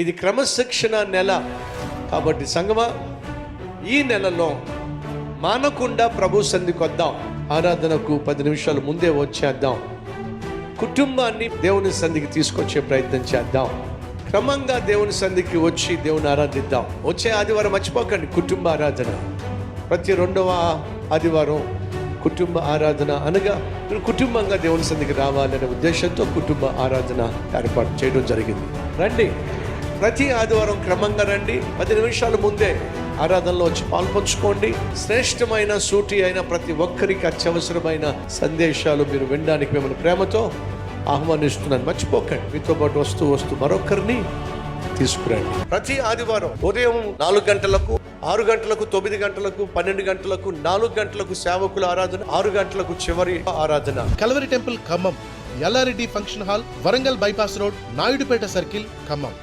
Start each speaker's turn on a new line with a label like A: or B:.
A: ఇది క్రమశిక్షణ నెల కాబట్టి సంగమా, ఈ నెలలో మానకుండా ప్రభు సన్నిధికి వద్దాం. ఆరాధనకు 10 నిమిషాలు ముందే వచ్చేద్దాం. కుటుంబాన్ని దేవుని సన్నిధికి తీసుకొచ్చే ప్రయత్నం చేద్దాం. క్రమంగా దేవుని సన్నిధికి వచ్చి దేవుని ఆరాధిద్దాం. వచ్చే ఆదివారం మర్చిపోకండి, కుటుంబ ఆరాధన. ప్రతి 2వ ఆదివారం కుటుంబ ఆరాధన అనగా మీరు కుటుంబంగా దేవుని సన్నిధికి రావాలనే ఉద్దేశంతో కుటుంబ ఆరాధన ఏర్పాటు చేయడం జరిగింది. రండి, ప్రతి ఆదివారం క్రమంగా రండి. 10 నిమిషాల ముందే ఆరాధనలో వచ్చి పాల్పంచుకోండి. శ్రేష్టమైన సూటి అయిన ప్రతి ఒక్కరికి అత్యవసరమైన సందేశాలు మీరు వినడానికి మిమ్మల్ని ప్రేమతో ఆహ్వానిస్తున్నాను. మర్చిపోకండి, మీతో పాటు వస్తూ మరొకరిని తీసుకురండి. ప్రతి ఆదివారం ఉదయం 4 గంటలకు, 6 గంటలకు, 9 గంటలకు, 12 గంటలకు, 4 గంటలకు సేవకుల ఆరాధన, 6 గంటలకు చివరి ఆరాధన.
B: Calvary temple Khammam, Yellareddy function hall, Warangal bypass road, Naidupeta circle, Khammam.